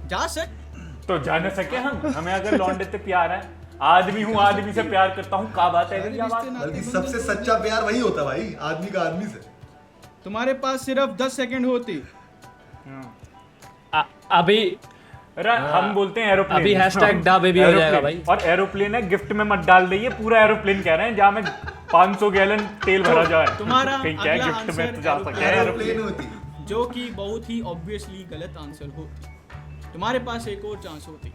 जा सक तो जा न सके हम, हमें अगर लौंडे से प्यार है, आदमी हूँ, आदमी से प्यार करता हूँ, क्या बात है अगर क्या बात? बल्कि सबसे सच्चा प्यार वही होता है भाई, आदमी का आदमी से। तुम्हारे पास सिर्फ 10 सेकंड होती। अभी अरे हम बोलते हैं एरोप्लेन। अभी hashtag डा बेबी हो जाएगा भाई। और एरोप्लेन है, गिफ्ट में मत डाल दइए, पूरा एरोप्लेन कह रहे हैं जहाँ में 500 गैलन तेल भरा जाए। तुम्हारा कहीं क्या है, अगला गिफ्ट में आंसर तो जा सकता है एरोप्लेन एरोप्लेन। होती। जो कि बहुत ही ऑब्वियसली गलत आंसर होती। तुम्हारे पास एक और चांस होती।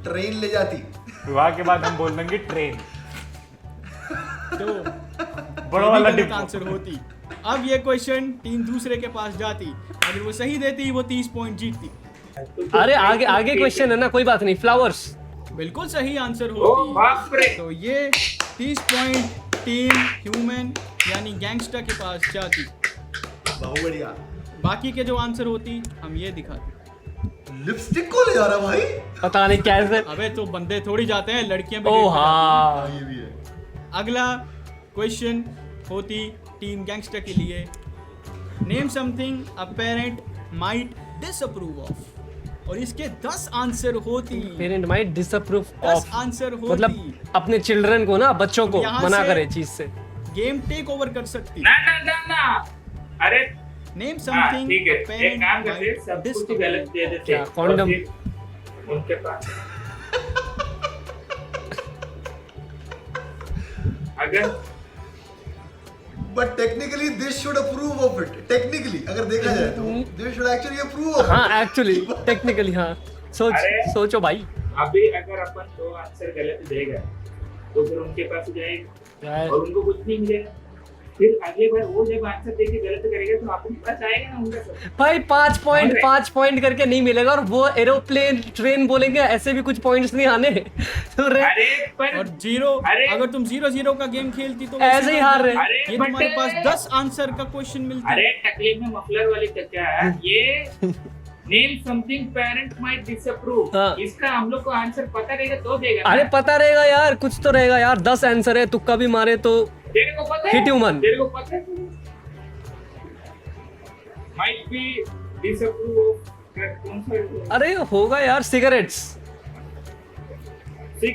ट्रेन ले जाती। विवाह के बाद हम बोल देंगे ट्रेन। तो बड़ा ये भी वाला गलत डिब्बा। आंसर होती। अब ये क्वेश्चन टीम दूसरे के पास जाती, अगर वो सही देती वो 30 पॉइंट जीतती। अरे आगे आगे क्वेश्चन है ना, कोई बात नहीं। फ्लावर्स। बिल्कुल सही आंसर ओ बाप होती। रे। तो ये 30 पॉइंट टीम ह्यूमन यानी गैंगस्टर के पास जाती। बहुत बढ़िया। बाकी के जो आंसर होती हम ये दिखाते। लिपस्टिक को ले जा रहा भाई। पता नहीं कैसे। अबे तो बंदे थोड़ी जाते हैं, लड़कियां भी ओ date पे जाती हाँ। ये भी है। हैं। अगला क्वेश्चन होती टीम गैंगस्टर के लिए। Name something a parent might disapprove of, और इसके 10 आंसर होती। Parent might disapprove 10 of, answer होती। मतलब अपने चिल्ड्रन को ना, बच्चों को यहाँ मना से- करे चीज से। गेम टेक ओवर कर सकती। ना ना ना ना। अरे नेम हाँ समथिंग ठीक है, एक काम करते हैं, सब कुछ गलत दे देते क्या, हैं, condom? और फिर उनके पास अगर but technically this should approve of it. Technically अगर देखा जाए तो this should actually approve of. हाँ एक्चुअली टेक्निकली हाँ। अरे। सोचो भाई। अभी अगर अपन 2 आंसर गलत देगा तो फिर उनके पास जाएगा यार, और उनको कुछ नहीं मिलेगा। फिर अगले बार वो जब आंसर देके गलत करेगा तो अपने पास आएगा ना उनका सब। भाई 5 अरे। पॉइंट करके नहीं मिलेगा, और वो एरोप्लेन ट्रेन बोलेंगे, ऐसे भी कुछ पॉइंट्स नहीं आने। तो अरे पर और 0, अरे। अगर तुम 0-0 का गेम खेलती तो ऐसे ही हार रहे। अरे ये बट- तुम्हारे पास 10 आंसर का क्वेश्चन मिलता। अरे टकले में मफलर वाली चक्का है ये। Name something parent might disapprove, हाँ। इसका हम लोग को आंसर पता रहेगा तो देगा ना। अरे पता रहेगा यार, कुछ तो रहेगा यार। 10 आंसर है, तुक्का भी मारे तो। तेरे को पता है, Hit you, man. तेरे को पता है, माइट बी डिसअप्रूव कौन सा? अरे होगा यार, सिगरेट्स।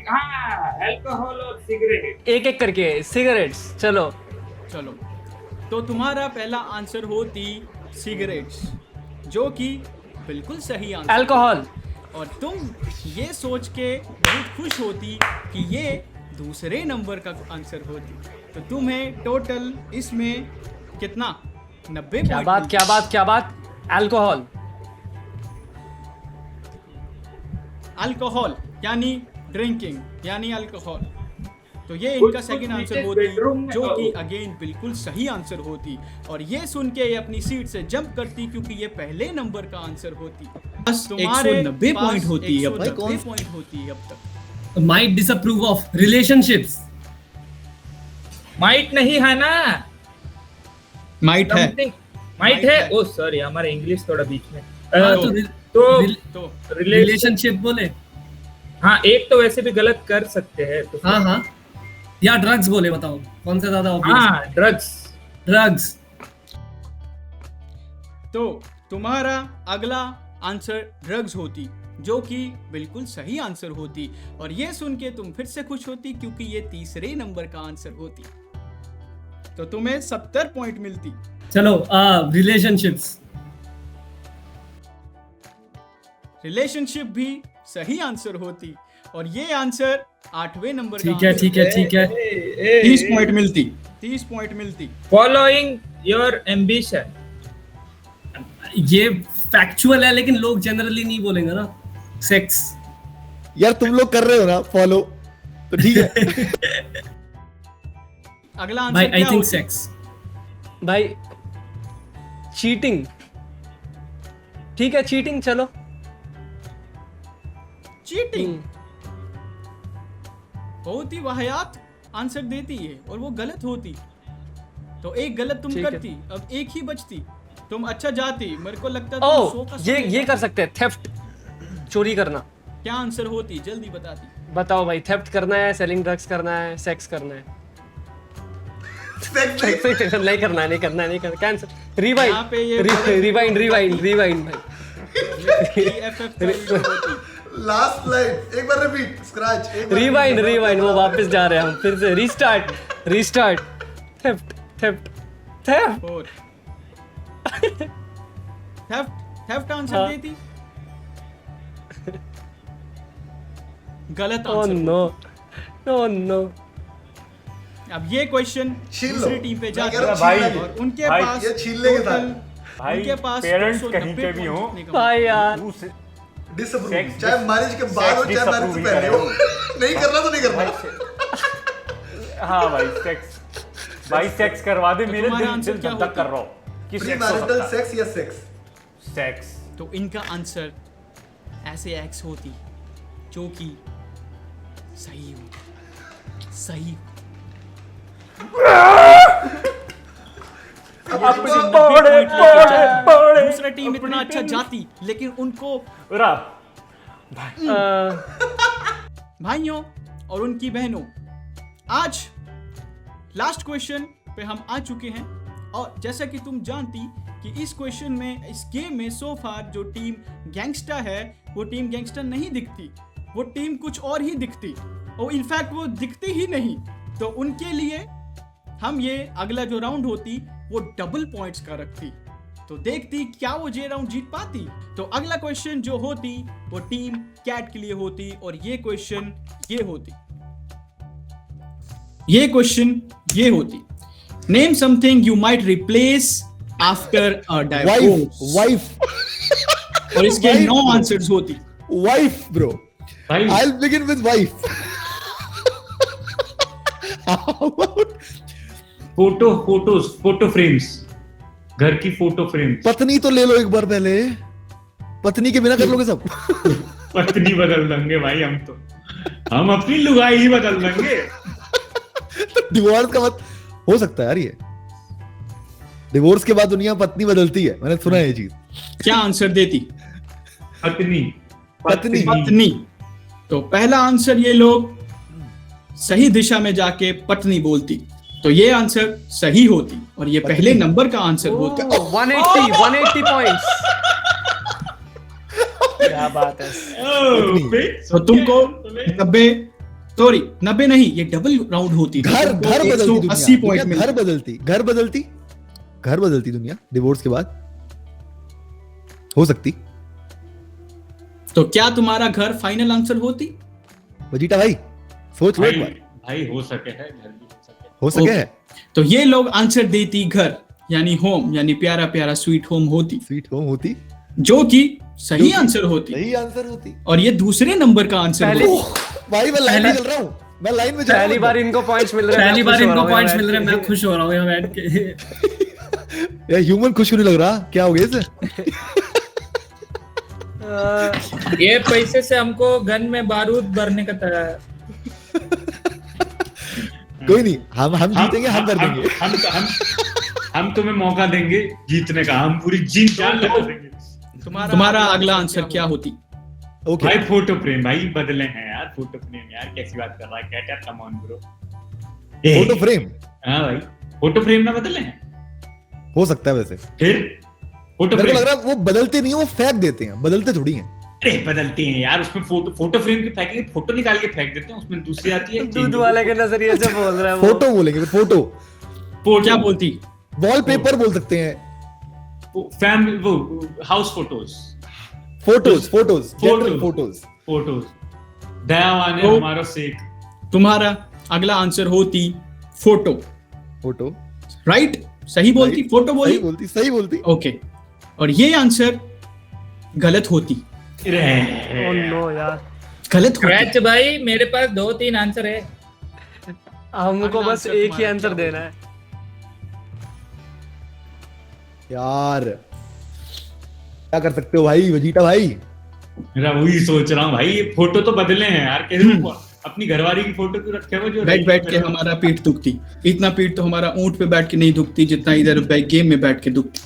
हाँ, अल्कोहल और सिगरेट। एक एक करके सिगरेट्स। चलो चलो, तो तुम्हारा पहला आंसर होती सिगरेट्स, जो कि बिल्कुल सही आंसर। अल्कोहल। और तुम ये सोच के बहुत खुश होती कि ये दूसरे नंबर का आंसर होती, तो तुम्हें टोटल इसमें कितना 90 क्या पॉइंट बात, मिलते। क्या बात, क्या बात। अल्कोहल। अल्कोहल यानी ड्रिंकिंग यानी अल्कोहल, तो ये कुछ- इनका कुछ सेकंड आंसर नीचे होती, bedroom में जो कि तो- अगेन बिल्कुल सही आंसर होती। और ये सुन के ये अपनी सीट से जंप करती क्योंकि ये पहले नंबर का आंसर होती। बस तुम्हारे 190 पास पॉइंट होती है अब तक। 190 पॉइंट होती है अब तक। Might disapprove of relationships. Might नहीं है ना, माइट है। माइट Might है। है। ओ सॉरी, हमारा इंग्लिश थोड़ा बीच में। हाँ, तो तो रिलेशनशिप बोले। हाँ, एक तो वैसे भी गलत कर सकते हैं तो हाँ हाँ, या ड्रग्स बोले, बताओ कौन सा ज्यादा ऑब्वियस। हाँ ड्रग्स। ड्रग्स। तो तुम्हारा अगला आंसर ड्रग्स होती, जो कि बिल्कुल सही आंसर होती, और ये सुन के तुम फिर से खुश होती क्योंकि ये तीसरे नंबर का आंसर होती, तो तुम्हें 70 पॉइंट मिलती। चलो रिलेशनशिप्स। रिलेशनशिप भी सही आंसर होती, और ये आंसर 8वें नंबर का ठीक है आंसर ठीक है ठीक है। 30 पॉइंट मिलती, 30 पॉइंट मिलती। Following your ambition. ये फैक्चुअल है लेकिन लोग जनरली नहीं बोलेंगे ना। सेक्स। यार तुम लोग कर रहे हो ना फॉलो, तो ठीक है। अगला आंसर भाई आई क्या थिंक होती? सेक्स। भाई चीटिंग। ठीक है चीटिंग, चलो। चीटिंग बहुत ही वाहियात आंसर देती है और वो गलत होती, तो एक गलत तुम ठीक है। करती, अब एक ही बचती। तुम अच्छा जाती, मेरे को लगता था तुम 100 ओ का 100 ये ले कर सकते हैं, थेफ्ट, चोरी करना। क्या आंसर होती, जल्दी बताती। बताओ भाई, थेफ्ट करना है, सेलिंग ड्रग्स करना है, सेक्स करना है? नहीं करना है, नहीं करना है, नहीं करना, कैंसिल। यहाँ पे ये रिवाइंड रिवाइंड रिवाइंड भाई। EFF का रीडिंग होती। लास्ट लाइन एक बार रिपीट, स्क्रैच एक बार रिवाइंड रिवाइंड, वो वापस जा रहे हैं हम फिर से, restart restart. Theft theft theft. और थेफ्ट आंसर हाँ। देती, गलत oh answer. No, oh no. अब ये क्वेश्चन छीन लो। दूसरी टीम पे मैं जाता कह रहा है, हूँ भाई, छीन लो। और उनके भाई, पास ये छीन लेंगे total- भाई उनके पास पेरेंट्स 290 कहीं पे भी पॉइंट हो, जीतने का भाई यार, डिसअप्रूव, सेक्स चाहे मैरिज के बाद हो सेक्स चाहे मैरिज से पहले हो। नहीं करना तो नहीं करना। हाँ भाई सेक्स, भाई सेक्स करवा दे, तो मेरे तुम्हारा दिल आंसर दिल क्या धक होता? कर रहा हूँ कि प्री सेक्स हो मैरिटल सकता है। सेक्स या सेक्स? सेक्स। तो इनका आंसर ऐसे एक्स होती, जो कि सही होती, सही दूसरा टीम इतना अच्छा जाती, लेकिन उनको रा भाइयों और उनकी बहनों, आज लास्ट क्वेश्चन पे हम आ चुके हैं, और जैसा कि तुम जानती कि इस क्वेश्चन में, इस गेम में सो फार जो टीम गैंगस्टर है, वो टीम गैंगस्टर नहीं दिखती, वो टीम कुछ और ही दिखती, और इनफैक्ट वो दिखती ही नहीं। तो उनके लिए हम ये अगला जो राउंड होती वो डबल पॉइंट्स का रखती, तो देखती क्या वो ये राउंड जीत पाती। तो अगला क्वेश्चन जो होती वो टीम कैट के लिए होती, और ये क्वेश्चन ये होती, ये क्वेश्चन ये होती, name something you might replace after a wife, divorce, wife, और इसके wife, 9 bro. आंसर्स होती। Wife bro. भाई I'll begin with wife. How about photo frames, घर की फोटो फ्रेम्स। पत्नी तो ले लो एक बार पहले, पत्नी के बिना कर लोगे सब। पत्नी बदल देंगे भाई हम अपनी लुगाई ही बदल देंगे। डिवोर्स का मत हो सकता है यार, ये डिवोर्स के बाद दुनिया पत्नी बदलती है, मैंने सुना है ये चीज। क्या आंसर देती? पत्नी पत्नी। पत्नी। तो पहला आंसर ये लोग सही दिशा में जाके पत्नी बोलती, तो ये आंसर सही होती, और ये पहले नंबर का आंसर होता। 180 पॉइंट्स। क्या बात है। तो तुमको 90 नहीं, ये डबल राउंड होती। घर घर बदलती 180 दुनिया, पॉइंट दुनिया घर मिलते। बदलती, घर बदलती दुनिया डिवोर्स के बाद हो सकती। तो क्या तुम्हारा घर फाइनल आंसर होती? बजीटा भाई सोच लो एक बार, भाई हो सके है, घर भी हो सके। हो सके Okay. है। तो ये लोग आंसर देती घर, यानी होम, यानी प्यारा प्यारा स्वीट होम होती, स्वीट होम होती, जो कि सही आंसर होती, सही आंसर होती। और ये दूसरे नंबर का आंसर पहले- होती। भाई मैं लाइन में चल रहा हूँ, मैं लाइन में चल रहा हूँ। पहली बार इनको पॉइंट्स मिल रहे हैं, पहली मैं बार खुश हो इनको रहा हूँ पॉइंट्स यार। मिल रहे हैं, मैं खुश हो रहा हूँ यहाँ बैठ के। यार ह्यूमन खुश नहीं लग रहा, क्या हो गया इसे? ये पैसे से हमको गन में बारूद भरने का तरह। कोई नहीं, हम जीतेंगे, हम कर देंगे। हम तुम्हें मौका देंगे जीतने का, हम पूरी जीत जान लगा देंगे। तुम्हारा अगला आंसर क्या होती? ओके भाई फोटो फ्रेम, भाई बदले हैं यार फोटो फ्रेम, यार कैसी बात कर रहा है, क्या come on bro. Photo frame हाँ भाई फोटो फ्रेम ना बदले हैं, हो सकता है वैसे। फिर फोटो मेरे को फ्रेम। लग रहा है वो बदलते नहीं है, वो फेंक देते हैं, बदलते थोड़ी हैं। अरे बदलते हैं यार, उसमें फोटो फ्रेम की फेंकेंगे, फोटो निकाल के फेंक देते हैं, उसमें दूसरी आती है। दूध वाले के नजरिए से बोल रहा है वो। फोटो बोलेंगे, फोटो। क्या बोलती? वॉलपेपर बोल सकते हैं। फैमिली, वो house photos, photos, photos, photos. Photos. Photos. दयावान है तो- हमारा शेख। तुम्हारा अगला आंसर होती फोटो, फोटो राइट? सही बोलती, फोटो बोली। सही बोलती, सही बोलती। ओके, और ये आंसर गलत होती। ओह नो यार, गलत होती। स्क्रैच भाई, मेरे पास 2-3 आंसर है। हमको अगला बस आंसर एक ही तुम्हारा आंसर क्या देना है। यार क्या कर सकते हो भाई वजीटा भाई? मेरा वही सोच रहा हूँ भाई, ये फोटो तो बदले हैं यार, कैसे अपनी घरवाली की फोटो क्यों रखे हुए जो बैठ बैठ के हमारा पीठ दुखती। इतना पीठ तो हमारा ऊंट पे बैठ के नहीं दुखती जितना इधर गेम में बैठ के दुखती।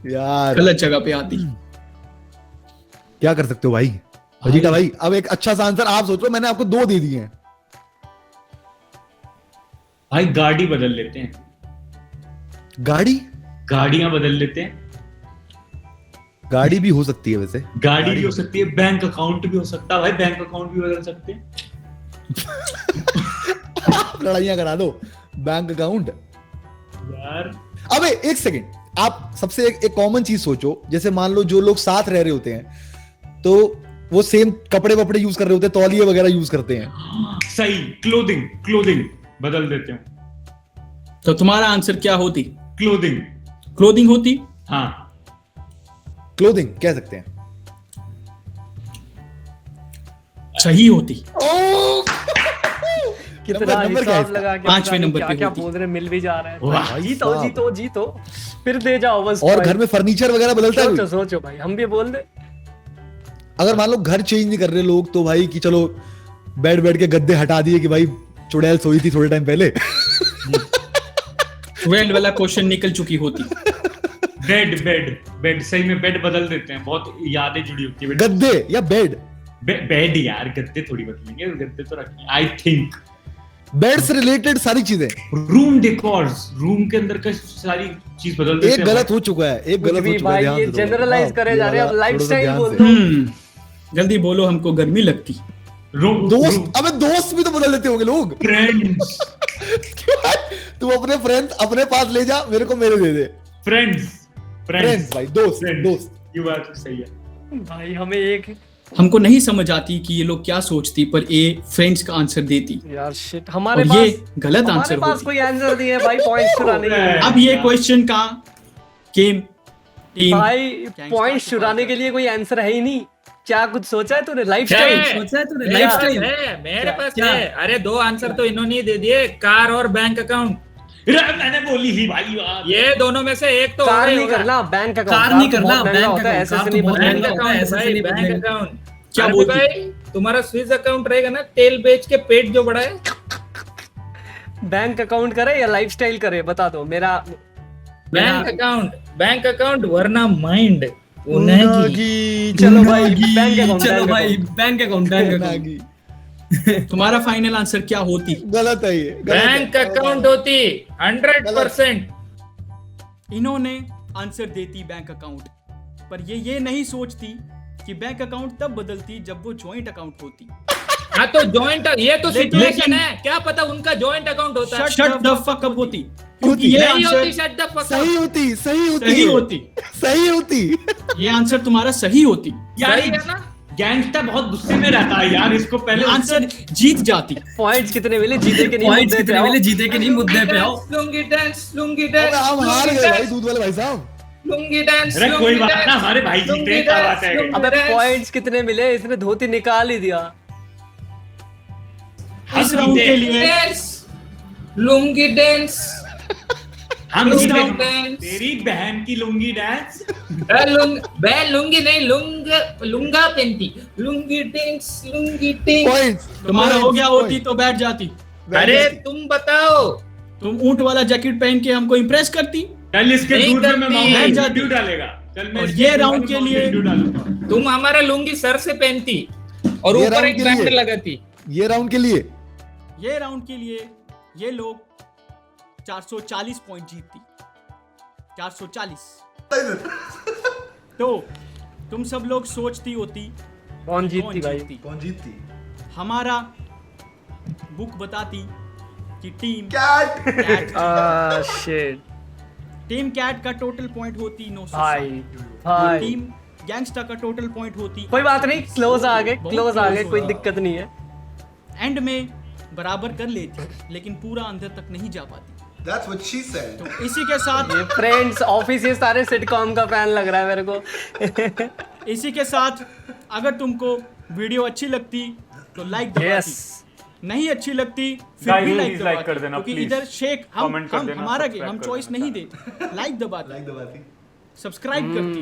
यार गलत जगह पे आती। क्या कर सकते हो भाई वजीटा भाई? अब एक अच्छा सा आंसर आप सोचो, मैंने आपको 2 दे दिए हैं। भाई गाड़ी बदल लेते हैं, गाड़ी? गाड़ियां बदल लेते हैं। गाड़ी भी हो सकती है वैसे। गाड़ी भी हो सकती है, बैंक अकाउंट भी हो सकता है भाई, बैंक अकाउंट भी बदल सकते हैं। लड़ाइयां करा दो, बैंक अकाउंट। यार अबे एक सेकंड, आप सबसे एक कॉमन चीज सोचो। जैसे मान लो जो लोग साथ रह रहे होते हैं तो वो सेम कपड़े वपड़े यूज कर रहे होते हैं, तौलिए वगैरह यूज करते हैं। सही, क्लोथिंग बदल देते हैं। तो तुम्हारा आंसर क्या होती? क्लोथिंग। क्लोथिंग होती। हाँ, क्लोथिंग कह सकते हैं। सही होती। कितना नंबर क्या है हिसाब इसका? लगा के 5वें नंबर पे क्या क्या होती। बोल रहे, मिल भी जा रहा है। वाह, भाई, जीतो साहब। जीतो जीतो, फिर दे जाओ बस। और भाई। घर में फर्नीचर वगैरह बदलता है सोचो कोई? सोचो भाई, हम भी बोल दे। अगर मान लो घर चेंज नहीं कर रहे लोग तो भाई कि चलो बेड के गद्दे हटा दिए कि भाई चुड़ैल सोई थी थोड़े टाइम पहले। वेल्ड वाला क्वेश्चन निकल चुकी होती। बेड सही में बेड बदल देते हैं, बहुत यादें जुड़ी होती है। गद्दे या बेड? बेड यार, गद्दे थोड़ी बदलेंगे, गद्दे तो रखेंगे। आई थिंक बेड से रिलेटेड सारी चीजें। रूम डेकोर्स, रूम के अंदर का सारी चीज बदल देते एक हैं गलत हो चुका है, एक कुछ गलत हो भी चुका है, भाई, ध्यान ये से दो। जनरलाइज हाँ, करे ये जा रहे हैं। वाला अब लाइफ थोड़ा सा स्टाइल ध्यान बोल से। दो। जल्दी बोलो, हमको गर्मी लगती। दोस्त, अबे दोस्त भी तो बदल देते होंगे लोग। फ्रेंड्स। तू अपने फ्रेंड्स अपने पास ले जा, मेरे को मेरे दे दे। फ्रेंड्स भाई, दोस्त दोस्त। ये बात तो सही है भाई हमें एक हमको नहीं समझ आती कि ये लोग क्या सोचती, पर ये फ्रेंड्स का आंसर देती। यार शिट, हमारे और पास ये गलत हमारे आंसर पास होती। कोई आंसर नहीं है भाई, पॉइंट्स चुराने के लिए। अब ये क्वेश्चन का गेम टीम भाई गैंगस्टर पॉइंट्स के चुराने पास के लिए कोई आंसर है ही नहीं। क्या कुछ सोचा है तूने? लाइफ क्या स्टाइल है? सोचा है तूने? मेरे लाइफ पास स्टाइल है, मेरे पास है। अरे 2 आंसर तो इन्होंने ही दे दिए, कार और बैंक अकाउंट। मैंने बोली ही भाई बात। ये दोनों में से एक तो कार होगा ही नहीं होगा। करना, बैंक अकाउंट। कार नहीं करना, बहुत महंगा बैंक होता है, अकाउंट। ऐसे कार से तो नहीं बहुत बदलेगा। बैंक महंगा होता है, अकाउंट ऐसे भाई, से नहीं बैंक बदलेगा। अकाउंट। क्या अरे बोलती? भाई, तुम्हारा स्विस अकाउंट रहेगा ना, तेल बेच के पेट जो बड़ा है। बैंक अकाउंट करे या लाइफ स्टाइल करे, बता दो। मेरा बैंक अकाउंट वरना माइंड उन्हें। चलो भाई बैंक अकाउंट। चलो भाई बैंक अकाउंट। तुम्हारा फाइनल आंसर क्या होती? गलत है ये, गलत है। बैंक अकाउंट होती 100%। इन्होंने आंसर देती बैंक अकाउंट, पर ये नहीं सोचती कि बैंक अकाउंट तब बदलती जब वो जॉइंट अकाउंट होती। हाँ तो जॉइंट, ये तो लेकिन- सिचुएशन है, क्या पता उनका जॉइंट अकाउंट होता है। शट द फक अप होती, क्योंकि ये नहीं होती, answer shut the fuck up। सही होती, सही होती, सही होती। सही होती। ये आंसर तुम्हारा सही होती। यार सही है ना? गैंगस्टर बहुत गुस्से में रहता है यार, इसको पहले आंसर जीत जाती। पॉइंट्स कितने मिले? जीते के नहीं? पॉइंट्स मुद्दे पे कितने आओ। मिले? जीते के नहीं, मुद्दे पे आओ। लुंगी डांस, लुंगी अबे डांस, हम हार लुंगी गए भाई, डांस, दूध वाले भाई साहब। लुंगी डांस। अरे कोई बात ना, हमारे भाई जीते हैं, क्या बात है। अबे पॉइंट्स कितने मिले? इसने धोती निकाल ही दिया। इस राउंड के लिए लुंगी डांस। हम लुंगी जीते। डांस। तेरी बहन की लुंगी डांस। लुंगी नहीं, लुंगा पहनती। Lungi dance, lungi dance. Points तुम्हारा हो गया होती तो बैठ जाती। अरे तुम बताओ। तुम ऊंट वाला जैकेट पहन के हमको इम्प्रेस करती। कल इसके नहीं दूध में मैं करती। माउंटेन बैठ जाती। ड्यू डालेगा। कल मैं और इसके ये दूध राउंड में के माउंटेन लिए- ड्यू डालूंगा। तुम हमारा लुंगी सर से पहनती और ये ऊपर राउंड एक के बैंड लिए। लगाती। ये राउंड के लिए ये राउंड के लिए ये लोग 440 पॉइंट जीतती। 440। तो तुम सब लोग सोचती होती कौन जीतती भाई? कौन जीतती? हमारा बुक बताती कि team cat. Cat shit team cat का टोटल पॉइंट होती 960 भाई और भाई टीम गैंगस्टर का टोटल पॉइंट होती कोई बात नहीं, क्लोज आ गए, बहुत क्लोज आ close गए, कोई हुआ। दिक्कत नहीं है। एंड में बराबर कर लेती लेकिन पूरा अंदर तक नहीं जा पाती। That's what she said. तो इसी के साथ ये फ्रेंड्स ऑफिस ये सारे सिटकॉम का फैन लग रहा है मेरे को। इसी के साथ अगर तुमको वीडियो अच्छी लगती तो लाइक दबाती, यस नहीं अच्छी लगती फिर Guys, भी please लाइक like दबाती, कर देना, क्योंकि please. इधर शेख Comment कर देना, हमारा subscribe गेम हम कर चॉइस देना, नहीं देते, लाइक दबाती दबाती। सब्सक्राइब करती